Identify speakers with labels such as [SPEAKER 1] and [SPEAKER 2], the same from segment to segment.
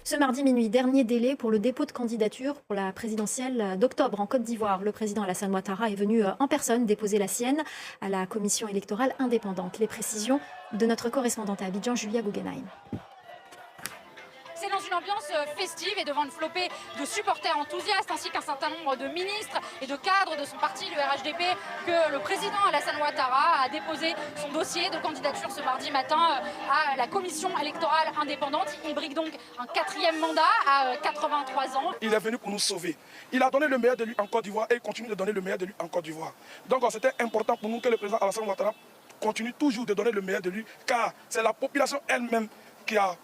[SPEAKER 1] Ce mardi minuit, dernier délai pour le dépôt de candidature pour la présidentielle d'octobre en Côte d'Ivoire. Le président Alassane Ouattara est venu en personne déposer la sienne à la commission électorale indépendante. Les précisions de notre correspondante à Abidjan, Julia Guggenheim.
[SPEAKER 2] C'est dans une ambiance festive et devant une flopée de supporters enthousiastes ainsi qu'un certain nombre de ministres et de cadres de son parti, le RHDP, que le président Alassane Ouattara a déposé son dossier de candidature ce mardi matin à la commission électorale indépendante. Il brigue donc un 4e mandat à 83 ans.
[SPEAKER 3] Il est venu pour nous sauver. Il a donné le meilleur de lui en Côte d'Ivoire et il continue de donner le meilleur de lui en Côte d'Ivoire. Donc c'était important pour nous que le président Alassane Ouattara continue toujours de donner le meilleur de lui, car c'est la population elle-même qui a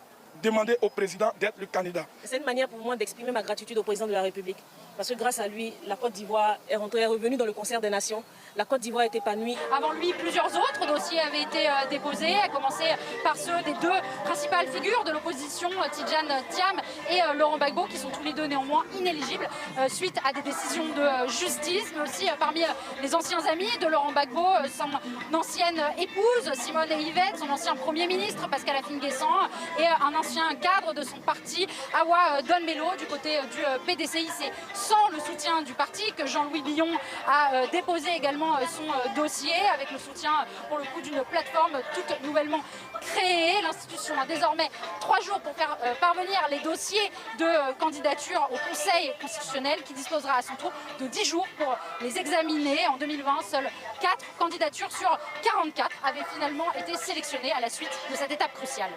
[SPEAKER 3] demandé au président d'être le candidat.
[SPEAKER 4] C'est une manière pour moi d'exprimer ma gratitude au président de la République. Parce que grâce à lui, la Côte d'Ivoire est revenue dans le concert des nations. La Côte d'Ivoire est épanouie.
[SPEAKER 2] Avant lui, plusieurs autres dossiers avaient été déposés, à commencer par ceux des deux principales figures de l'opposition, Tidjane Thiam et Laurent Gbagbo, qui sont tous les deux néanmoins inéligibles suite à des décisions de justice, mais aussi parmi les anciens amis de Laurent Gbagbo, son ancienne épouse Simone Yvette, son ancien Premier ministre Pascal Afine-Guessant et un ancien cadre de son parti, Awa Don Melo, du côté du PDCI. C'est sans le soutien du parti que Jean-Louis Billon a déposé également son dossier, avec le soutien pour le coup d'une plateforme toute nouvellement créée. L'institution a désormais 3 jours pour faire parvenir les dossiers de candidature au Conseil constitutionnel, qui disposera à son tour de 10 jours pour les examiner. En 2020, seules 4 candidatures sur 44 avaient finalement été sélectionnées à la suite de cette étape cruciale.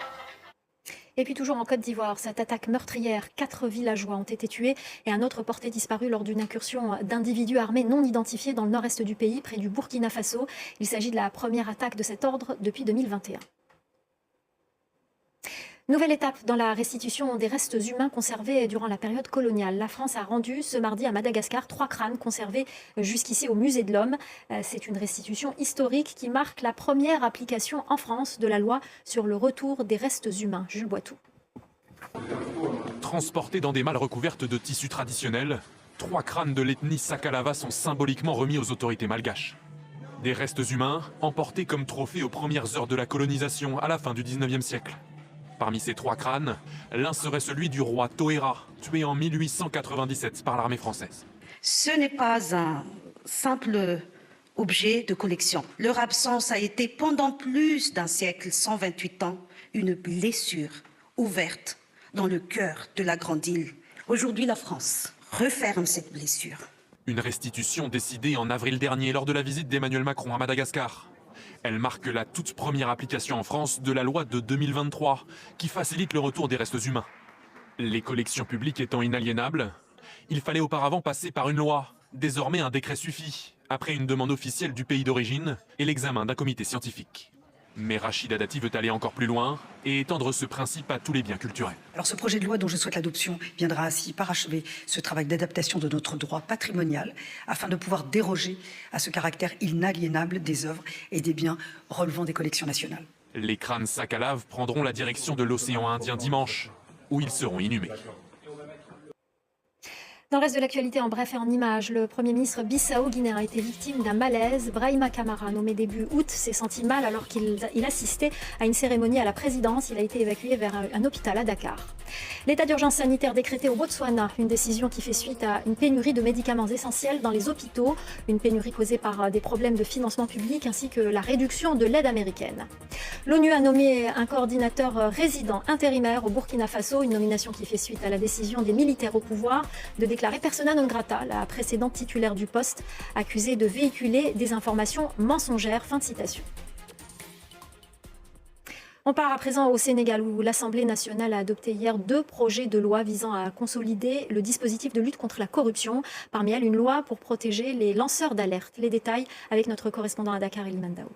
[SPEAKER 1] Et puis toujours en Côte d'Ivoire, cette attaque meurtrière, 4 villageois ont été tués et un autre porté disparu lors d'une incursion d'individus armés non identifiés dans le nord-est du pays, près du Burkina Faso. Il s'agit de la première attaque de cet ordre depuis 2021. Nouvelle étape dans la restitution des restes humains conservés durant la période coloniale. La France a rendu ce mardi à Madagascar 3 crânes conservés jusqu'ici au Musée de l'Homme. C'est une restitution historique qui marque la première application en France de la loi sur le retour des restes humains. Jules Boitou.
[SPEAKER 5] Transportés dans des malles recouvertes de tissus traditionnels, 3 crânes de l'ethnie Sakalava sont symboliquement remis aux autorités malgaches. Des restes humains emportés comme trophées aux premières heures de la colonisation à la fin du 19e siècle. Parmi ces 3 crânes, l'un serait celui du roi Toera, tué en 1897 par l'armée française.
[SPEAKER 6] Ce n'est pas un simple objet de collection. Leur absence a été pendant plus d'un siècle, 128 ans, une blessure ouverte dans le cœur de la grande île. Aujourd'hui, la France referme cette blessure.
[SPEAKER 5] Une restitution décidée en avril dernier lors de la visite d'Emmanuel Macron à Madagascar. Elle marque la toute première application en France de la loi de 2023 qui facilite le retour des restes humains. Les collections publiques étant inaliénables, il fallait auparavant passer par une loi. Désormais, un décret suffit, après une demande officielle du pays d'origine et l'examen d'un comité scientifique. Mais Rachida Dati veut aller encore plus loin et étendre ce principe à tous les biens culturels.
[SPEAKER 7] Alors ce projet de loi dont je souhaite l'adoption viendra ainsi parachever ce travail d'adaptation de notre droit patrimonial afin de pouvoir déroger à ce caractère inaliénable des œuvres et des biens relevant des collections nationales.
[SPEAKER 5] Les crânes Sakalav prendront la direction de l'océan Indien dimanche, où ils seront inhumés.
[SPEAKER 1] Dans le reste de l'actualité, en bref et en images, le Premier ministre bissau-guinéen a été victime d'un malaise. Brahima Camara, nommé début août, s'est senti mal alors qu'il assistait à une cérémonie à la présidence. Il a été évacué vers un hôpital à Dakar. L'état d'urgence sanitaire décrété au Botswana, une décision qui fait suite à une pénurie de médicaments essentiels dans les hôpitaux, une pénurie causée par des problèmes de financement public ainsi que la réduction de l'aide américaine. L'ONU a nommé un coordinateur résident intérimaire au Burkina Faso, une nomination qui fait suite à la décision des militaires au pouvoir de déclarer persona non grata la précédente titulaire du poste, accusée de véhiculer des informations mensongères. Fin de citation. On part à présent au Sénégal où l'Assemblée nationale a adopté hier 2 projets de loi visant à consolider le dispositif de lutte contre la corruption. Parmi elles, une loi pour protéger les lanceurs d'alerte. Les détails avec notre correspondant à Dakar, Ilman Dao.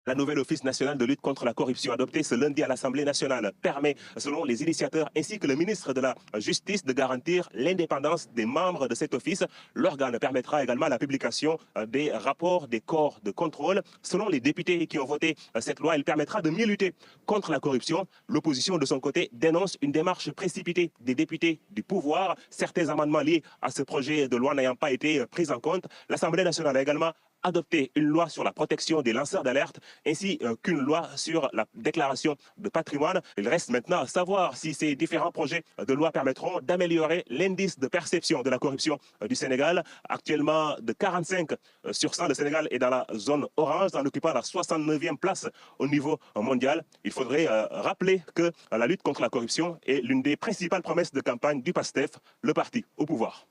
[SPEAKER 8] La nouvelle Office national de lutte contre la corruption adoptée ce lundi à l'Assemblée nationale permet, selon les initiateurs ainsi que le ministre de la Justice, de garantir l'indépendance des membres de cet office. L'organe permettra également la publication des rapports des corps de contrôle. Selon les députés qui ont voté cette loi, elle permettra de mieux lutter contre la corruption. L'opposition, de son côté, dénonce une démarche précipitée des députés du pouvoir. Certains amendements liés à ce projet de loi n'ayant pas été pris en compte. L'Assemblée nationale a également adopter une loi sur la protection des lanceurs d'alerte ainsi qu'une loi sur la déclaration de patrimoine. Il reste maintenant à savoir si ces différents projets de loi permettront d'améliorer l'indice de perception de la corruption du Sénégal. Actuellement de 45 sur 100, le Sénégal est dans la zone orange en occupant la 69e place au niveau mondial. Il faudrait rappeler que la lutte contre la corruption est l'une des principales promesses de campagne du PASTEF, le parti au pouvoir.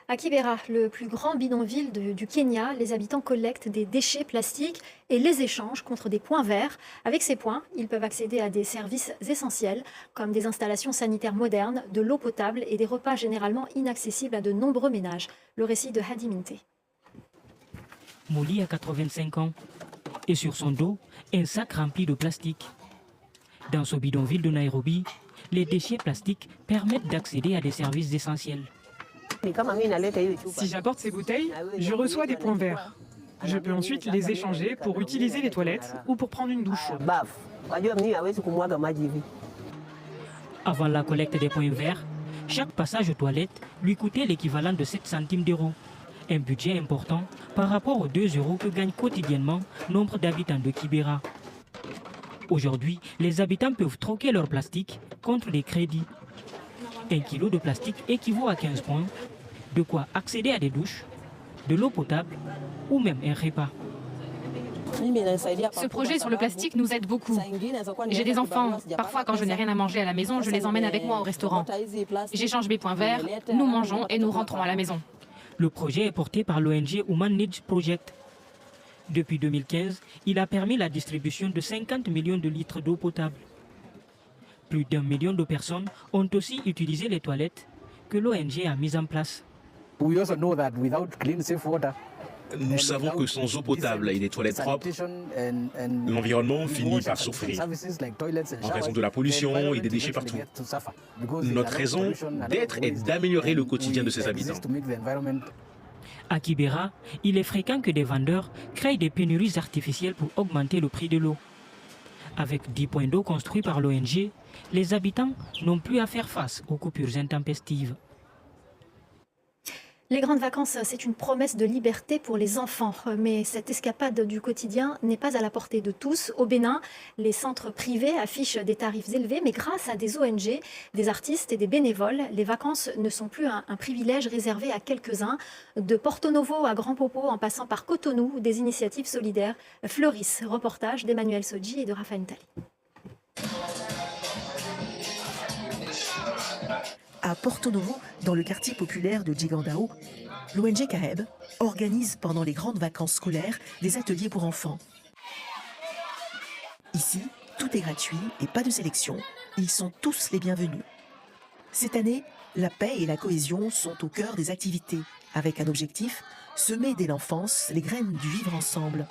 [SPEAKER 1] À Kibera, le plus grand bidonville du Kenya, les habitants collectent des déchets plastiques et les échangent contre des points verts. Avec ces points, ils peuvent accéder à des services essentiels comme des installations sanitaires modernes, de l'eau potable et des repas généralement inaccessibles à de nombreux ménages. Le récit de Hadi Minté.
[SPEAKER 9] Molly a 85 ans et sur son dos, un sac rempli de plastique. Dans ce bidonville de Nairobi, les déchets plastiques permettent d'accéder à des services essentiels.
[SPEAKER 10] Si j'apporte ces bouteilles, je reçois des points verts. Je peux ensuite les échanger pour utiliser les toilettes ou pour prendre une douche.
[SPEAKER 9] Avant la collecte des points verts, chaque passage aux toilettes lui coûtait l'équivalent de 7 centimes d'euros. Un budget important par rapport aux 2 euros que gagnent quotidiennement nombre d'habitants de Kibera. Aujourd'hui, les habitants peuvent troquer leur plastique contre des crédits. 1 kilo de plastique équivaut à 15 points, de quoi accéder à des douches, de l'eau potable ou même un repas.
[SPEAKER 11] Ce projet sur le plastique nous aide beaucoup. J'ai des enfants. Parfois, quand je n'ai rien à manger à la maison, je les emmène avec moi au restaurant. J'échange mes points verts, nous mangeons et nous rentrons à la maison.
[SPEAKER 9] Le projet est porté par l'ONG Human Needs Project. Depuis 2015, il a permis la distribution de 50 millions de litres d'eau potable. Plus d'1 million de personnes ont aussi utilisé les toilettes que l'ONG a mises en place.
[SPEAKER 12] Nous savons que sans eau potable et des toilettes propres, l'environnement finit par souffrir en raison de la pollution et des déchets partout. Notre raison d'être est d'améliorer le quotidien de ses habitants.
[SPEAKER 9] À Kibera, il est fréquent que des vendeurs créent des pénuries artificielles pour augmenter le prix de l'eau. Avec 10 points d'eau construits par l'ONG, les habitants n'ont plus à faire face aux coupures intempestives.
[SPEAKER 1] Les grandes vacances, c'est une promesse de liberté pour les enfants. Mais cette escapade du quotidien n'est pas à la portée de tous. Au Bénin, les centres privés affichent des tarifs élevés, mais grâce à des ONG, des artistes et des bénévoles, les vacances ne sont plus un privilège réservé à quelques-uns. De Porto Novo à Grand Popo, en passant par Cotonou, des initiatives solidaires fleurissent. Reportage d'Emmanuel Sodji et de Raphaël Tali.
[SPEAKER 13] À Porto Novo, dans le quartier populaire de Djigandao, l'ONG Careb organise pendant les grandes vacances scolaires des ateliers pour enfants. Ici, tout est gratuit et pas de sélection. Ils sont tous les bienvenus. Cette année, la paix et la cohésion sont au cœur des activités, avec un objectif, semer dès l'enfance les graines du vivre ensemble.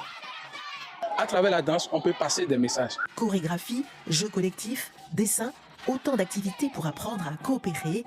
[SPEAKER 14] À travers la danse, on peut passer des messages.
[SPEAKER 13] Chorégraphie, jeux collectifs, dessins, autant d'activités pour apprendre à coopérer,